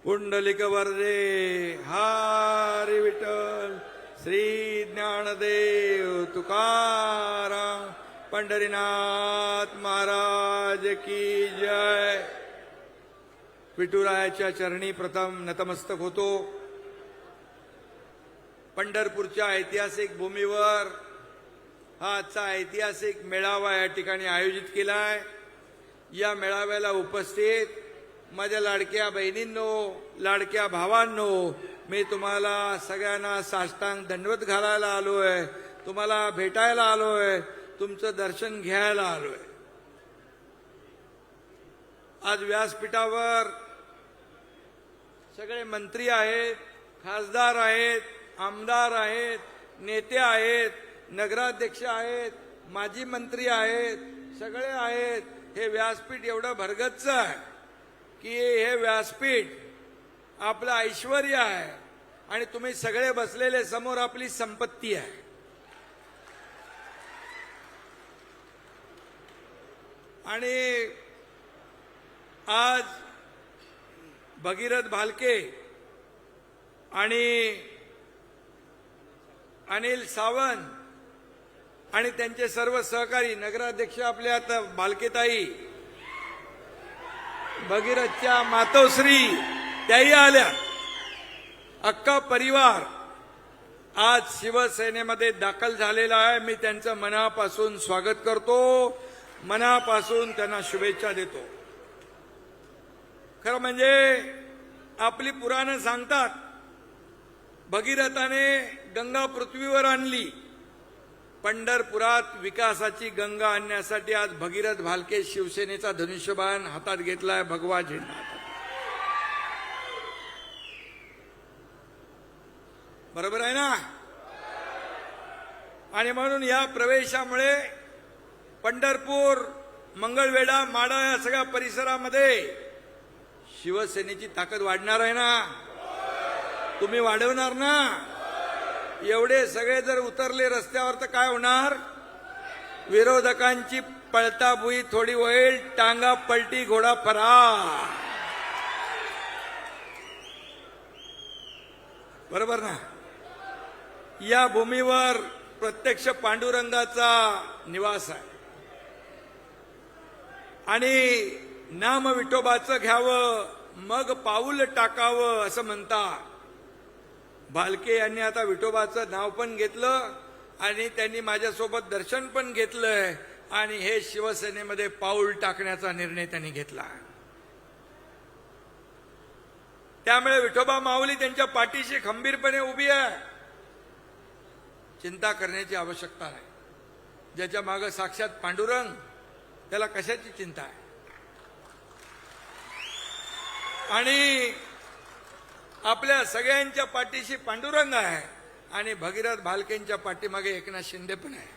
पुंडलिक वरदे हरी विठ्ठल श्री ज्ञानदेव तुकाराम पंढरीनाथ महाराज की जय। विठुरायाच्या चरणी प्रथम नतमस्तक होतो। पंढरपूरच्या ऐतिहासिक भूमीवर हा आजचा ऐतिहासिक मेळावा या ठिकाणी आयोजित केलाय। या मेळाव्याला उपस्थित माझ्या लाडक्या बहिणींनो, लाडक्या भावांनो, मी तुम्हाला सगळ्यांना साष्टांग दंडवत घालायला आलोय, तुम्हाला भेटायला आलोय, तुमचं दर्शन घ्यायला आलोय। आज व्यासपीठावर सगळे मंत्री आहेत, खासदार आहेत, आमदार आहेत, नेते आहेत, नगराध्यक्ष आहेत, माजी मंत्री आहेत, सगळे आहेत। हे व्यासपीठ एवढं भरगच्च आहे की हे व्यासपीठ आपलं ऐश्वर्य आहे आणि तुम्ही सगळे बसलेले समोर आपली संपत्ती आहे। आणि आज भगीरथ भालके आणि अनिल सावंत आणि त्यांचे सर्व सहकारी, नगराध्यक्ष आपले आता भालकेताई, भगीरथच्या मातोश्री त्याही आल्या, अख्खा परिवार आज शिवसेनेमध्ये दाखल झालेला आहे। मी त्यांचं मनापासून स्वागत करतो, मनापासून त्यांना शुभेच्छा देतो। खरं म्हणजे आपली पुराणं सांगतात, भगीरथाने गंगा पृथ्वीवर आणली, पंढरपुरात विकासाची गंगा आणण्यासाठी आज भगीरथ भालके शिवसेनेचा धनुष्यबाण हातात घेतलाय, भगवा झेंडा। बरोबर आहे ना? आणि म्हणून या प्रवेशामुळे पंढरपूर, मंगळवेढा, माढा या सगळ्या परिसरामध्ये शिवसेनेची ताकद वाढणार आहे ना? तुम्ही वाढवणार ना? एवढे सगळे जर उतरले रस्त्यावर तर काय होणार? विरोधकांची पळताभुई थोडी होईल, टांगा पलटी घोडा फरार। बरोबर ना? या भूमीवर प्रत्यक्ष पांडुरंगाचा निवास आहे आणि नाम विठोबाचं घ्यावं मग पाऊल टाकावं असं म्हणतात। भालके यांनी आता विठोबाचं नाव पण घेतलं आणि त्यांनी माझ्यासोबत दर्शन पण घेतलंय आणि हे शिवसेनेमध्ये पाऊल टाकण्याचा निर्णय त्यांनी घेतला। त्यामुळे विठोबा माऊली त्यांच्या पाठीशी खंबीरपणे उभी आहे। चिंता करण्याची आवश्यकता नाही। ज्याच्या मागे साक्षात पांडुरंग, त्याला कशाची चिंता आहे? आणि आपल्या सगळ्यांच्या पाठीशी पांडुरंग आहे आणि भगीरथ भालकेंच्या पाठीमागे एकनाथ शिंदे पण आहे।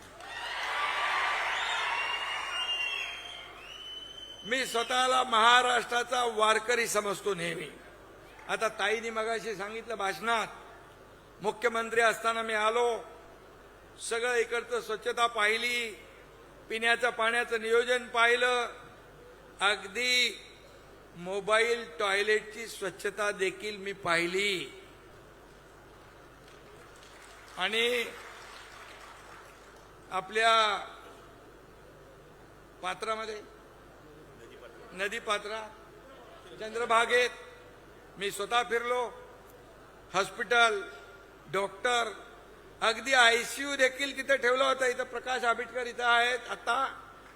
मी स्वतःला महाराष्ट्राचा वारकरी समजतो नेहमी। आता ताईंनी मगाशी सांगितलं भाषणात, मुख्यमंत्री असताना मी आलो, सगळं इकडचं स्वच्छता पाहिली, पिण्याच्या पाण्याचं नियोजन पाहिलं, अगदी मोबाईल टॉयलेटची स्वच्छता देखील मी पाहिली। आणि आपल्या पात्रामध्ये, नदी पात्रात, चंद्रभागेत मी स्वतः फिरलो। हॉस्पिटल, डॉक्टर, अगदी आयसीयू देखील तिथे ठेवला होता। इथं प्रकाश आंबेडकर इथं आहेत आता,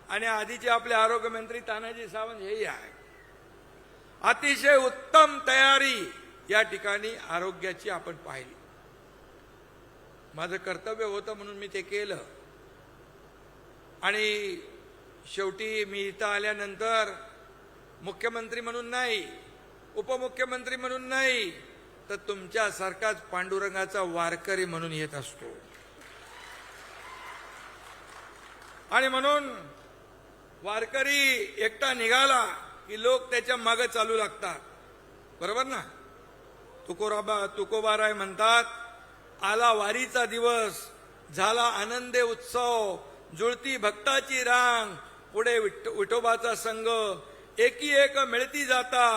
आणि आधीचे आपले आरोग्यमंत्री तानाजी सावंत हेही आहेत। अतिशय उत्तम तयारी या ठिकाणी आरोग्याची आपण पाहिली। माझं कर्तव्य होतं म्हणून मी ते केलं। आणि शेवटी मी इथं आल्यानंतर मुख्यमंत्री म्हणून नाही, उपमुख्यमंत्री म्हणून नाही, तर तुमच्यासारखाच पांडुरंगाचा वारकरी म्हणून येत असतो। आणि म्हणून वारकरी एकटा निघाला की लोक त्याच्या मागे चालू लागतात। बरोबर ना? तुकोबाराय म्हणतात, आला वारीचा दिवस, झाला आनंदे उत्सव, जुळती भक्ताची रांग, पुढे विठोबाचा संघ, एकी एक मिळती जाता,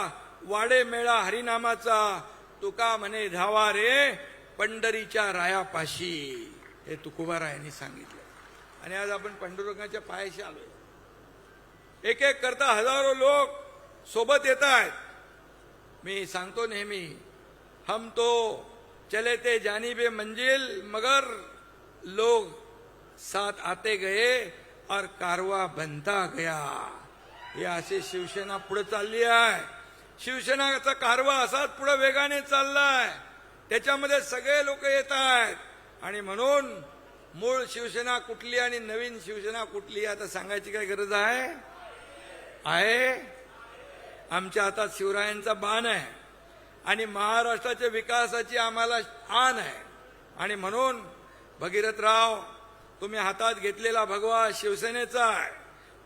वाडे मेळा हरिनामाचा, तुका म्हणे धावा रे पंढरीच्या रायापाशी, हे तुकोबारायांनी सांगितलं. आणि आज आपण पांडुरंगाच्या पायाशी आलोय. एक एक करता हजारो लोक सोबत येत आहेत. मी सांगतो नेहमी, हम तो चले थे जानिबे मंजिल मगर लोग साथ आते गए और कारवा बनता गया. हे असे शिवसेना पुढे चालली आहे. शिवसेनाचा कारवा असाच पुढे वेगाने चाललाय. त्याच्यामध्ये सगळे लोक येत आहेत. आणि म्हणून मूळ शिवसेना कुठली आणि नवीन शिवसेना कुठली आता सांगायची काय गरज आहे? आमच्या हातात शिवरायांचा बाण आहे आणि महाराष्ट्राच्या विकासाची आम्हाला आण आहे. आणि म्हणून भगीरथराव, तुम्ही हातात घेतलेला भगवा शिवसेनेचा आहे,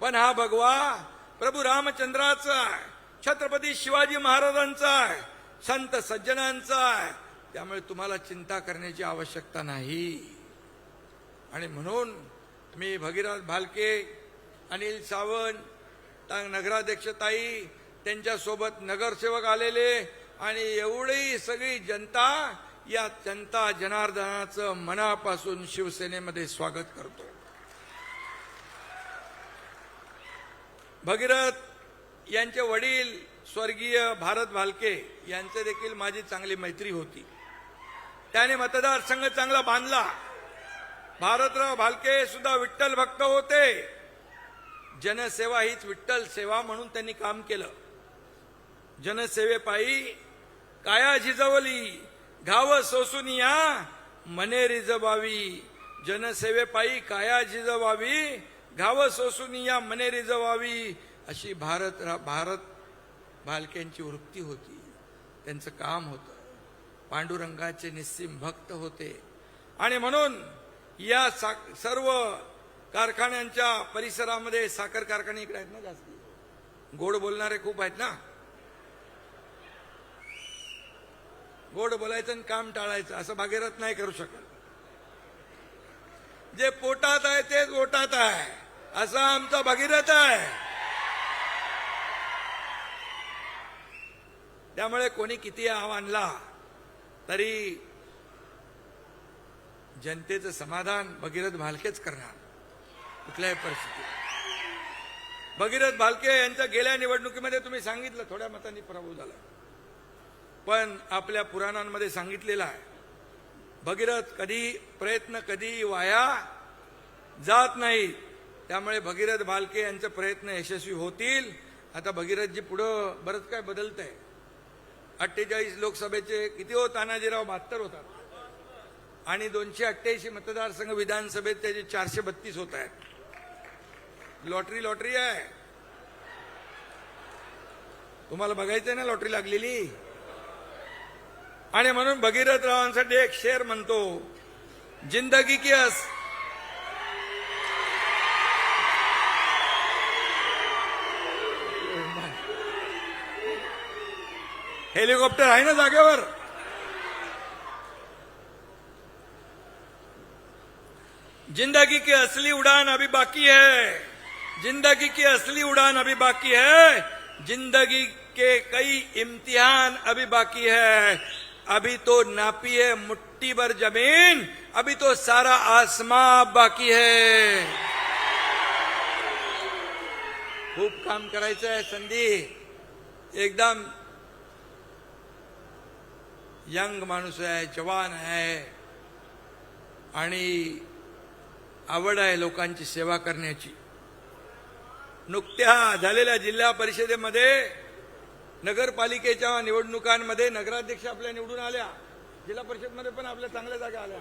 पण हा भगवा प्रभू रामचंद्राचा आहे, छत्रपती शिवाजी महाराजांचा आहे, संत सज्जनांचा आहे. त्यामुळे तुम्हाला चिंता करण्याची आवश्यकता नाही. आणि म्हणून मी भगीरथ भालके, अनिल सावंत, नगराध्यक्षताई, त्यांच्यासोबत नगरसेवक आलेले आणि एवढी सगळी जनता, या जनता जनार्दनाचं मनापासून शिवसेनेमध्ये स्वागत करतो. भगीरथ यांचे वडील स्वर्गीय भारत भालके यांचे देखील माझी चांगली मैत्री होती. त्याने मतदारसंघ चांगला बांधला. भारतराव भालके सुद्धा विठ्ठल भक्त होते. जनसेवा हीच विठ्ठल सेवा म्हणून त्यांनी काम केलं. जनसेवेपायी काया झिजवली, घाव सोसून या मने रिजवावी. जनसेवेपायी काया झिजवावी, घाव सोसून या मने रिजवावी, अशी भारत भालक्यांची वृत्ती होती. त्यांचं काम होतं. पांडुरंगाचे निस्सीम भक्त होते. आणि म्हणून या सर्व कारखान्यांच्या परिसरामध्ये, साखर कारखाने इकडे आहेत ना जास्त, गोड बोलणारे खूप आहेत ना. गोड बोलायचं आणि काम टाळायचं असं भागीरथ नाही करू शकत. जे पोटात आहे तेच ओटात आहे, असा आमचा भगीरथ आहे. त्यामुळे कोणी किती आणला तरी जनतेचं समाधान भगीरथ भालकेच करणार कुठल्याही परिस्थितीत. भगीरथ भालके यांच्या गेल्या निवडणुकीमध्ये तुम्ही सांगितलं थोड्या मतांनी पराभव झाला, पण आपल्या पुराणांमध्ये सांगितलेलं आहे भगीरथ प्रयत्न कधी वाया जात नाही. त्यामुळे भगीरथ भालके यांचे प्रयत्न यशस्वी होतील. आता भगीरथजी पुढं बरंच काय बदलत आहे. 48 लोकसभेचे किती हो तानाजीराव? 72 होतात. आणि 288 मतदारसंघ विधानसभेत त्याचे 432 होत आहेत. लॉटरी आहे. तुम्हाला बघायचंय ना लॉटरी लागलेली. आणि म्हणून भगीरथरावांसाठी एक शेर म्हणतो, जिंदगी की हेलिकॉप्टर आहे ना जागेवर. जिंदगी की असली उड़ान अभी बाकी है, जिंदगी की असली उड़ान अभी बाकी है, जिंदगी के कई इम्तिहान अभी बाकी है. अभी तो नापी है मुट्ठी भर जमीन, अभी तो सारा आसमां बाकी है. खूप काम करायचं आहे. संधी एकदम यंग माणूस आहे, जवान आहे आणि आवड आहे लोकांची सेवा करण्याची. नुकत्या झालेल्या जिल्हा परिषदेमध्ये, नगरपालिकेच्या निवडणुकांमध्ये नगराध्यक्ष आपल्या निवडून आल्या. जिल्हा परिषदमध्ये पण आपल्या चांगल्या जागा आल्या.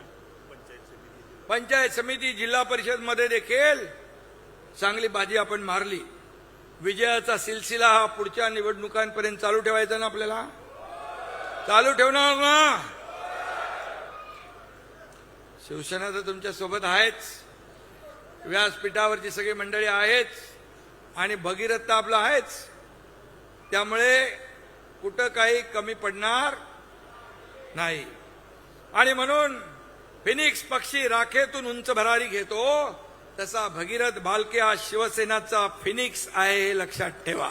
पंचायत समिती, जिल्हा परिषदमध्ये देखील चांगली बाजी आपण मारली. विजयाचा सिलसिला हा पुढच्या निवडणुकांपर्यंत चालू ठेवायचा ना आपल्याला. चालू ठेवणार ना. शिवसेना तर तुमच्या सोबत आहेच, व्यासपीठावरची सगळी मंडळी आहेच आणि भगीरथ तर आपला आहेच. त्यामुळे कुठं काही कमी पडणार नाही. आणि म्हणून फिनिक्स पक्षी राखेतून उंच भरारी घेतो, तसा भगीरथ भालके हा शिवसेनाचा फिनिक्स आहे, हे लक्षात ठेवा.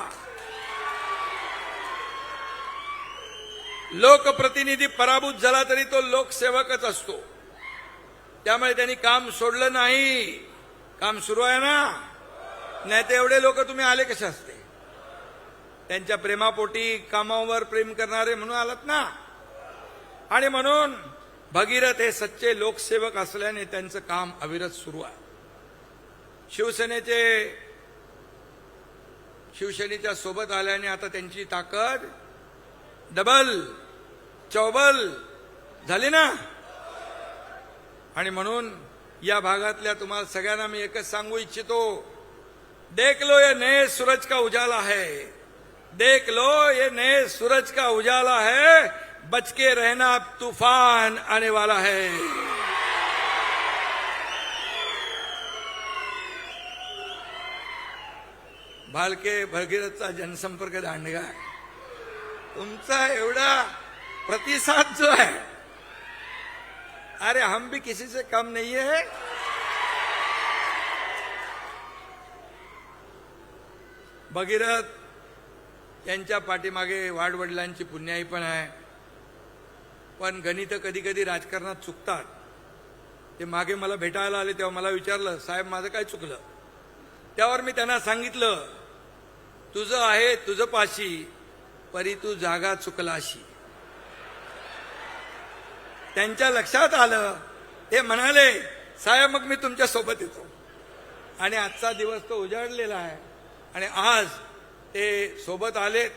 लोकप्रतिनिधी पराभूत झाला तरी तो लोकसेवकच असतो. त्यामुळे त्यांनी काम सोडलं नाही. काम सुरू आहे ना. नाही तर एवढे लोक तुम्ही आले कसे असते? त्यांच्या प्रेमापोटी कामावर प्रेम करणारे म्हणून आलात ना. आणि म्हणून भगीरथ हे सच्चे लोकसेवक असल्याने त्यांचं काम अविरत सुरू आहे. शिवसेनेच्या सोबत आल्याने आता त्यांची ताकद डबल चौबल झाली ना. आणि म्हणून या भागातल्या तुम्हाला सगळ्यांना मी एकच सांगू इच्छितो, देख लो ये नए सूरज का उजाला है, देख लो ये नए सूरज का उजाला है, बच के रहना अब तूफान आने वाला है. भालके भगीरथचा जनसंपर्क दांडगा आहे. तुमचा एवढा प्रतिसाद जो है, अरे हम भी किसी से कम नहीं है. भगीरथ यांच्या पाठीमागे वाडवडिलांची पुण्याई पण आहे. पण गणित कधी कधी राजकारणात चुकतात. ते मागे मला भेटायला आले तेव्हा मला विचारलं, साहेब माझं काय चुकलं? त्यावर मी त्यांना सांगितलं, तुझं आहे तुझं पाशी, परी तू जागा चुकलाशी. त्यांच्या लक्षात आलं. ते म्हणाले, साहेब मग मी तुमच्या सोबत येतो. आणि आजचा दिवस तो उजाडलेला आहे. आणि आज ते सोबत आलेत.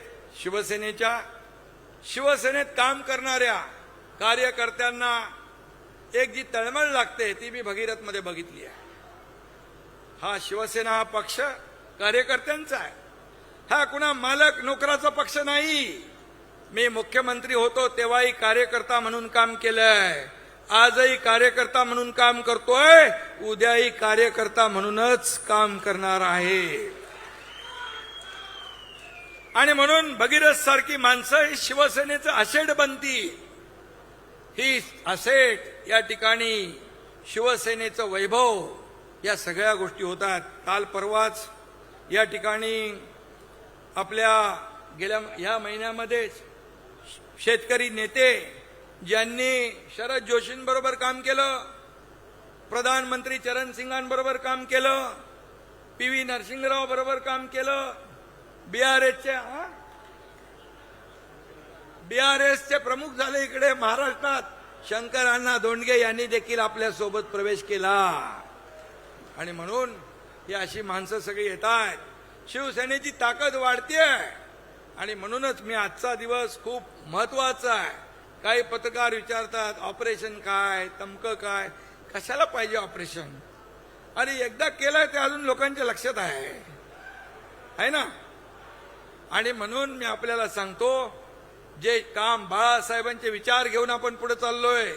शिवसेनेत काम करणाऱ्या कार्यकर्त्यांना एक जी तळमळ लागते ती मी भगीरथमध्ये बघितली आहे. हा शिवसेना हा पक्ष कार्यकर्त्यांचा आहे. हा कुणा मालक नोकराचा पक्ष नाही. मी मुख्यमंत्री होतो तेव्हाही कार्यकर्ता म्हणून काम केलंय. आजही कार्यकर्ता म्हणून काम करतोय. उद्याही कार्यकर्ता म्हणूनच काम करणार आहे. आणि म्हणून भगीरथ सारखी माणसं ही शिवसेनेचं असेट बनती. ही असेट या ठिकाणी शिवसेनेचं वैभव, या सगळ्या गोष्टी होतात. काल परवाच या ठिकाणी आपल्या गेल्या या महिन्यामध्येच शेतकरी नेते ज्यांनी शरद जोशींबरोबर काम केलं, प्रधानमंत्री चरण सिंगांबरोबर काम केलं, PV नरसिंहराव बरोबर काम केलं, बीआरएसचे प्रमुख झाले इकडे महाराष्ट्रात, शंकर अण्णा धोंडगे यांनी देखील आपल्या सोबत प्रवेश केला. आणि म्हणून ही अशी माणसं सगळी येत आहेत. शिवसेनेची ताकद वाढतेय. आणि म्हणूनच मी आजचा दिवस खूप महत्वाचा आहे. काही पत्रकार विचारतात ऑपरेशन काय, तमकं काय, कशाला पाहिजे ऑपरेशन? आणि एकदा केलंय ते अजून लोकांच्या लक्षात आहे ना. आणि म्हणून मी आपल्याला सांगतो, जे काम बाळासाहेबांचे विचार घेऊन आपण पुढे चाललोय,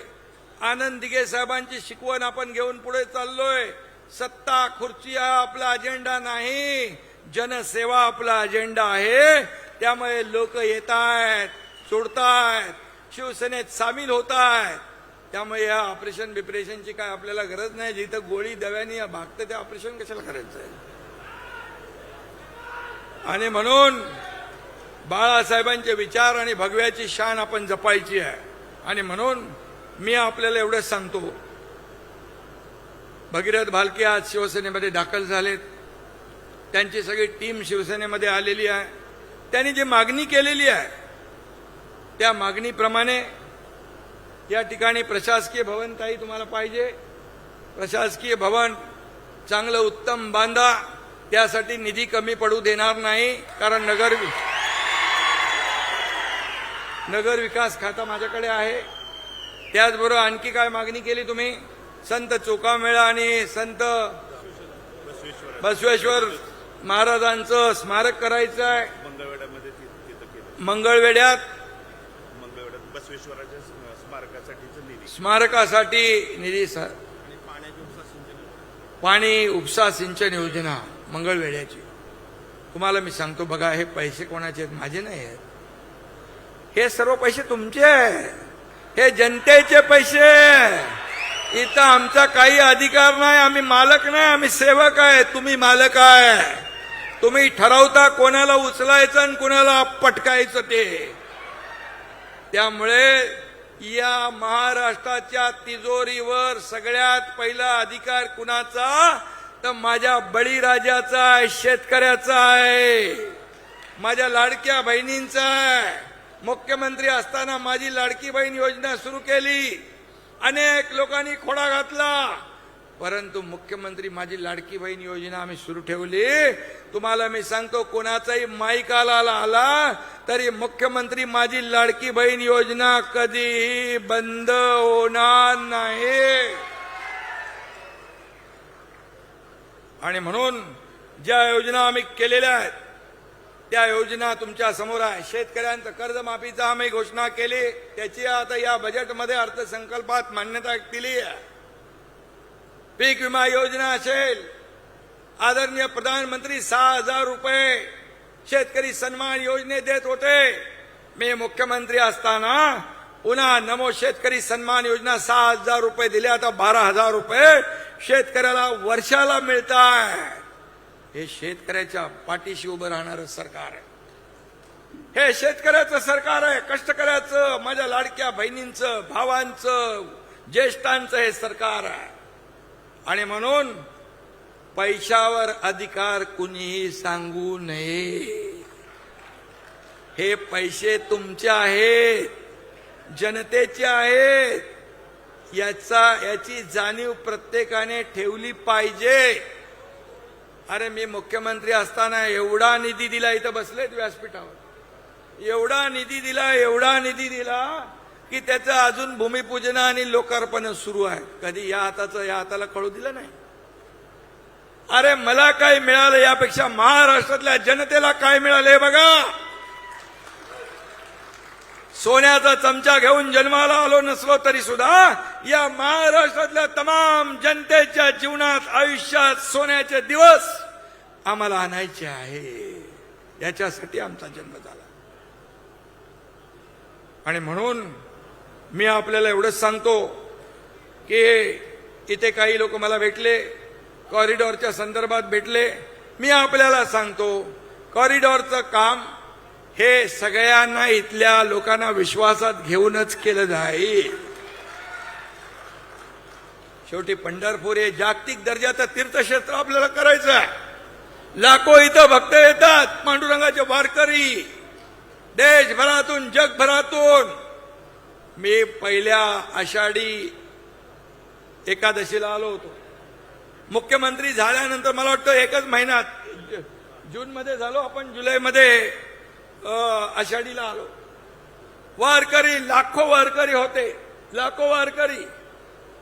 आनंद दिघे साहेबांची शिकवण आपण घेऊन पुढे चाललोय. सत्ता खुर्ची हा आपला अजेंडा नाही, जनसेवा आपला अजेंडा आहे. त्यामुळे लोक येत आहेत, सोडतायत, शिवसेनेत सामील होत आहेत. त्यामुळे या ऑपरेशन बिपरेशनची काय आपल्याला गरज नाही. जिथं गोळी दव्यानी भागतं ते ऑपरेशन कशाला करायचं आहे? आणि म्हणून बाळासाहेबांचे विचार आणि भगव्याची शान आपण जपायची आहे. आणि म्हणून मी आपल्याला एवढंच सांगतो, भगीरथ भालके आज शिवसेनेमध्ये दाखल झालेत. त्यांची सगळी टीम शिवसेनेमध्ये आलेली आहे. त्यांनी जी मागणी केलेली आहे त्या मागणीप्रमाणे या ठिकाणी प्रशासकीय भवन काही तुम्हाला पाहिजे, प्रशासकीय भवन चांगलं उत्तम बांधा. त्यासाठी निधी कमी पडू देणार नाही. कारण नगर विकास खाता माझ्याकडे आहे. त्याचबरोबर आणखी काय मागणी केली तुम्ही? संत चोखामेळा आणि संत बसवेश्वर महाराजांचं स्मारक करायचं आहे. मंगळवेढ्यात बसवेश्वराच्या स्मारकासाठी निधी, पाणी उपसा सिंचन योजना मंगळवेढ्याची. तुम्हाला मी सांगतो बघा, हे पैसे कोणाचे आहेत? माझे नाही आहेत. हे सर्व पैसे तुमचे आहेत. हे जनतेचे पैसे. इथं आमचा काही अधिकार नाही. आम्ही मालक नाही, आम्ही सेवक आहे. तुम्ही मालक आहे. तुम्ही ठरवता कोणाला उचलायचं आणि कोणाला पटकायचं ते. त्यामुळे या महाराष्ट्राच्या तिजोरीवर सगळ्यात पहिला अधिकार कुणाचा? तर माझ्या बळीराजाचा आहे, शेतकऱ्याचा आहे, माझ्या लाडक्या बहिणींचा आहे. मुख्यमंत्री असताना माझी लाडकी बहीण योजना सुरू केली, अनेक लोकांनी खोडा घातला, परंतु मुख्यमंत्री माझी लाडकी बहीण योजना आम्ही सुरू ठेवली. तुम्हाला मी सांगतो, कोणाचाही माईक आला तरी मुख्यमंत्री माझी लाडकी बहीण योजना कधीही बंद होणार नाही. आणि म्हणून ज्या योजना आम्ही केलेल्या आहेत त्या योजना तुमच्या समोर आहे. शेतकऱ्यांचं कर्जमाफीचा आम्ही घोषणा केली, त्याची आता या बजेटमध्ये अर्थसंकल्पात मान्यता दिली आहे. पीक विमा योजना असेल, आदरणीय प्रधानमंत्री 6,000 रुपये शेतकरी सन्मान योजने देत होते. मी मुख्यमंत्री असताना पुन्हा नमो शेतकरी सन्मान योजना 6,000 रुपये दिले, आता 12,000 रुपये शेतकऱ्याला वर्षाला मिळत आहे. हे शेतकऱ्याच्या पाठीशी उभं राहणारं सरकार आहे. हे शेतकऱ्याचं सरकार आहे, कष्टकऱ्याचं, माझ्या लाडक्या बहिणींचं, भावांचं, ज्येष्ठांचं हे सरकार आहे. आणि म्हणून पैशावर अधिकार कुणीही सांगू नये. हे पैसे तुमचे आहेत, जनतेचे आहेत. याची जाणीव प्रत्येकाने ठेवली पाहिजे. अरे मी मुख्यमंत्री असताना एवढा निधी दिला, इथं बसलेत व्यासपीठावर, एवढा निधी दिला की त्याचं अजून भूमिपूजन आणि लोकार्पण सुरू आहे. कधी या हाताला कळू दिलं नाही. अरे मला काय मिळालं यापेक्षा महाराष्ट्रातल्या जनतेला काय मिळाले बघा. सोन्याचा चमचा घेऊन जन्माला आलो नसलो तरी सुद्धा या महाराष्ट्रातल्या तमाम जनतेच्या जीवनात, आयुष्यात सोन्याचे दिवस आम्हाला आणायचे आहे. याच्यासाठी आमचा जन्म झाला. आणि म्हणून मी आपल्याला एवढंच सांगतो की इथे काही लोक मला भेटले, कॉरिडॉरच्या संदर्भात भेटले. मी आपल्याला सांगतो, कॉरिडॉरचं काम हे सगळ्यांना, इथल्या लोकांना विश्वासात घेऊनच केलं जाईल. शेवटी पंढरपूर हे जागतिक दर्जाचं तीर्थक्षेत्र आपल्याला करायचं आहे. लाखो इथं भक्त येतात, पांडुरंगाचे वारकरी, देशभरातून, जगभरातून. मी पहिल्या आषाढी एकादशीला आलो होतो. मुख्यमंत्री झाल्यानंतर मला वाटतं एकच महिन्यात, जून मध्ये झालो आपण, जुलैमध्ये आषाढीला आलो. वारकरी, लाखो वारकरी होते, लाखो वारकरी.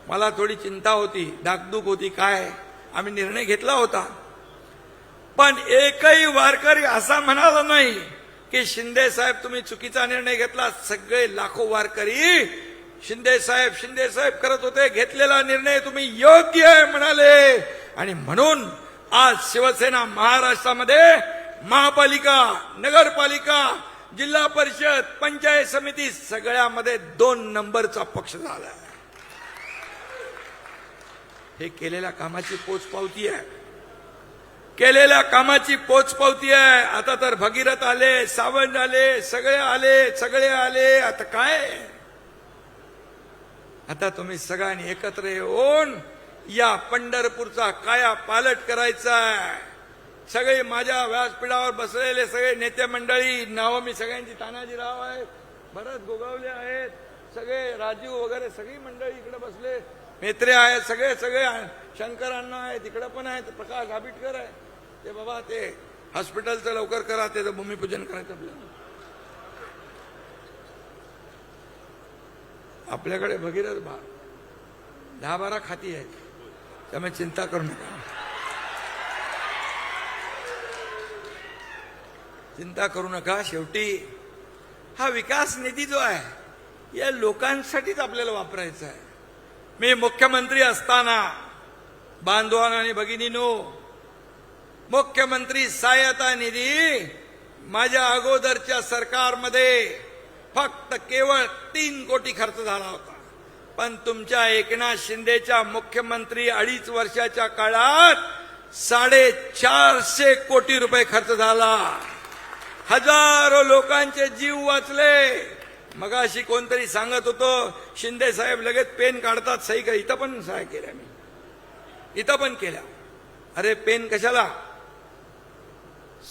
मला थोडी चिंता होती, धाकधूक होती. काय आम्ही निर्णय घेतला होता, पण एकही वारकरी असा म्हणाला नाही की शिंदे साहेब तुम्ही चुकीचा निर्णय घेतला. सगळे लाखो वारकरी शिंदे साहेब करत होते, घेतलेला निर्णय तुम्ही योग्य आहे म्हणाले. आणि म्हणून आज शिवसेना महाराष्ट्रामध्ये महापालिका, नगरपालिका, जिल्हा परिषद, पंचायत समिती सगळ्यामध्ये 2 नंबरचा पक्ष झाला. हे केलेल्या कामाची पोचपावती आहे, केलेल्या कामाची पोचपावती आहे. आता तर भगीरथ आले, सावंत आले, सगळे आले. आता काय, आता तुम्ही सगळ्यांनी एकत्र येऊन या पंढरपूरचा काया पालट करायचा आहे. सगळे माझ्या व्यासपीठावर बसलेले सगळे नेते मंडळी, नावं मी सगळ्यांची, तानाजीराव आहेत, भरत गोगावले आहेत, सगळे राजीव वगैरे सगळी मंडळी इकडे बसले, मेत्रे आहेत, सगळे शंकर अण्णा आहेत, इकडे पण आहेत, प्रकाश आबिटकर आहे. ते बाबा ते हॉस्पिटलचं लवकर करा, त्याचं भूमिपूजन करायचं आपल्याकडे भगीरथ 10-12 खाती आहेत, त्यामुळे चिंता करू नका, चिंता करू नका. शेवटी हा विकास निधी जो आहे या लोकांसाठीच आपल्याला वापरायचा आहे. मी मुख्यमंत्री असताना, बांधवांनो आणि भगिनींनो, मुख्यमंत्री सहायता निधी माझ्या अगोदरच्या सरकारमध्ये फक्त केवळ 3 कोटी खर्च झाला होता. पण तुमच्या एकनाथ शिंदेच्या मुख्यमंत्री 2.5 वर्षाच्या काळात 450 कोटी रुपये खर्च झाला. हजारो लोकांचे जीव वाचले. मगाशी कोणतरी सांगत होतो शिंदे साहेब लगेच पेन काढतात सही कर. इथं पण सह्या केल्या मी, इथं पण केल्या. अरे पेन कशाला,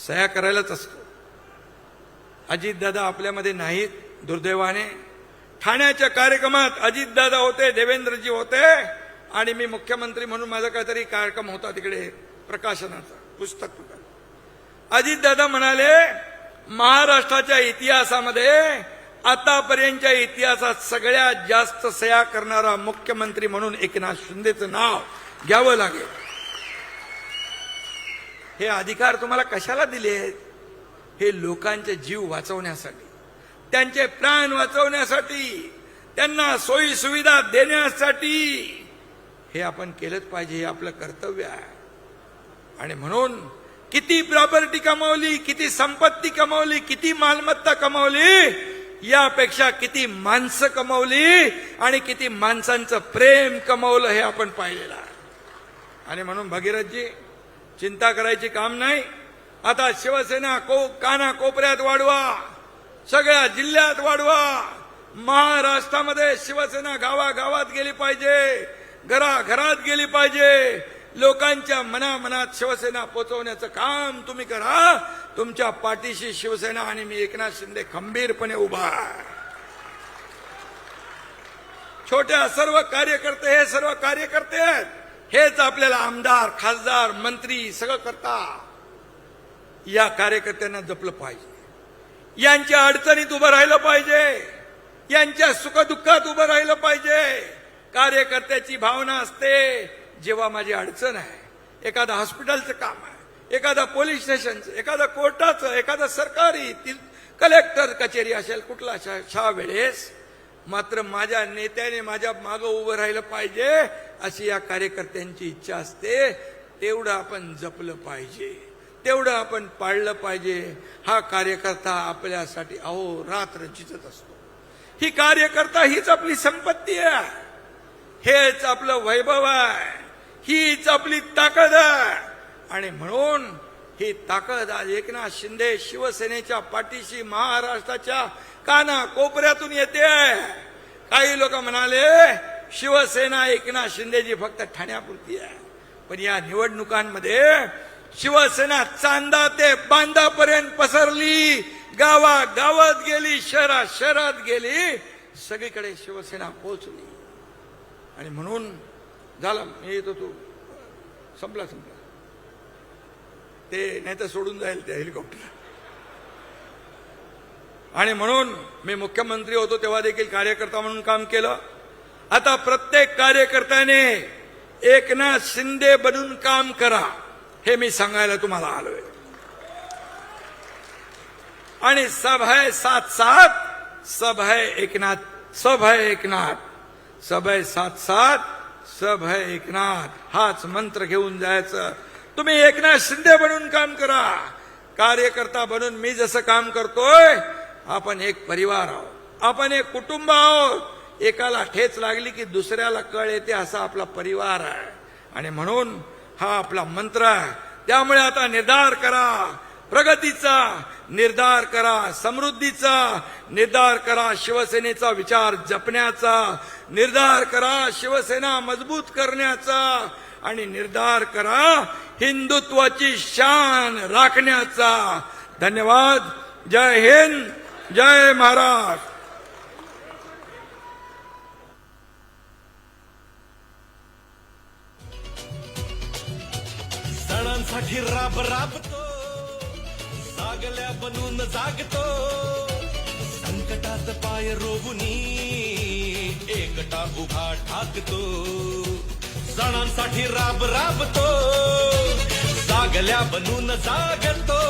सह्या करायलाच असतो. अजितदादा आपल्यामध्ये नाहीत दुर्दैवाने. ठाण्याच्या कार्यक्रमात अजितदादा होते, देवेंद्रजी होते, आणि मी मुख्यमंत्री म्हणून माझा काहीतरी कार्यक्रम होता तिकडे प्रकाशनाचा, पुस्तक प्रकाशन. अजितदादा म्हणाले महाराष्ट्राच्या इतिहासामध्ये आतापर्यंतच्या इतिहासात सगळ्यात जास्त सह्या करणारा मुख्यमंत्री म्हणून एकनाथ शिंदेचं नाव घ्यावं लागेल. हे अधिकार तुम्हाला कशाला दिले? हे लोकांचे जीव वाचवण्यासाठी, त्यांचे प्राण वाचवण्यासाठी, त्यांना सोयी सुविधा देण्यासाठी. हे आपण केलंच पाहिजे, हे आपलं कर्तव्य आहे. आणि म्हणून किती प्रॉपर्टी कमावली, किती संपत्ती कमावली, किती मालमत्ता कमावली, यापेक्षा किती माणसं कमावली आणि किती माणसांचं प्रेम कमावलं हे आपण पाहिलेलं आहे. आणि म्हणून भगीरथजी चिंता करायची काम नाही. आता शिवसेना काना कोपऱ्यात वाढवा, सगळ्या जिल्ह्यात वाढवा. महाराष्ट्रामध्ये शिवसेना गावागावात गेली पाहिजे, घराघरात गेली पाहिजे. लोकांच्या मनामनात शिवसेना पोचवण्याचं काम तुम्ही करा. तुमच्या पाठीशी शिवसेना आणि मी एकनाथ शिंदे खंबीरपणे उभा आहे. छोट्या सर्व कार्यकर्ते, हे सर्व कार्यकर्ते आहेत, हेच आपल्याला आमदार, खासदार, मंत्री सगळं करता. या कार्यकर्त्यांना जपलं पाहिजे, यांच्या अडचणीत उभं राहिलं पाहिजे, यांच्या सुखदुःखात उभं राहिलं पाहिजे. कार्यकर्त्याची भावना असते जेव्हा माझी अडचण आहे, एखादा हॉस्पिटलचं काम आहे, एखादा पोलीस स्टेशनचं, एखादा कोर्टाचं, एखादा सरकारी कलेक्टर कचेरी असेल, कुठला अशा वेळेस मात्र माझ्या नेत्याने माझ्या मागं उभं राहिलं पाहिजे अशी या कार्यकर्त्यांची इच्छा असते. तेवढं आपण जपलं पाहिजे, तेवढं आपण पाळलं पाहिजे. हा कार्यकर्ता आपल्यासाठी अहोरात्र झिजत असतो. ही कार्यकर्ता हीच आपली संपत्ती आहे, हेच आपलं वैभव आहे, हीच आपली ताकद आहे. आणि म्हणून ही ताकद आज एकनाथ शिंदे शिवसेनेच्या पाठीशी महाराष्ट्राच्या काना कोपऱ्यातून येते. काही लोक म्हणाले शिवसेना एकनाथ शिंदेजी फक्त ठाण्यापुरती आहे, पण या निवडणुकांमध्ये शिवसेना चांदा ते बांधापर्यंत पसरली, गावागावात गेली, शहरात गेली, सगळीकडे शिवसेना पोहोचली. आणि म्हणून झालं, मी येतो, तू संपला ते, नाही तर सोडून जाईल त्या हेलिकॉप्टर. आणि म्हणून मी मुख्यमंत्री होतो तेव्हा देखील कार्यकर्ता म्हणून काम केलं. आता प्रत्येक कार्यकर्त्याने एकनाथ शिंदे बनून काम करा, हे मी सांगायला तुम्हाला आलोय. आणि सब है साथ साथ, सब है एकनाथ, सब है एकनाथ, सब है साथ साथ, सब है एकनाथ, हाच मंत्र घेऊन जायचं. तुम्ही एकनाथ शिंदे बनून काम करा. कार्यकर्ता बनून मी जसं काम करतोय, आपण एक परिवार आहोत, आपण एक कुटुंब आहोत. एकाला ठेच लागली की दुसऱ्याला कळ येते, असा आपला परिवार आहे. आणि म्हणून हा आपला मंत्र आहे. त्यामुळे आता निर्धार करा, प्रगतीचा निर्धार करा, समृद्धीचा निर्धार करा, शिवसेनेचा विचार जपण्याचा निर्धार करा, शिवसेना मजबूत करण्याचा, आणि निर्धार करा हिंदुत्वाची शान राखण्याचा. धन्यवाद. जय हिंद, जय महाराष्ट्र. सणांसाठी राब राबतो, जागल्या बनून जागतो, संकटात पाय रोवुनी एकटा उभा ठाकतो. सणांसाठी राब राबतो, जागल्या बनून जागतो.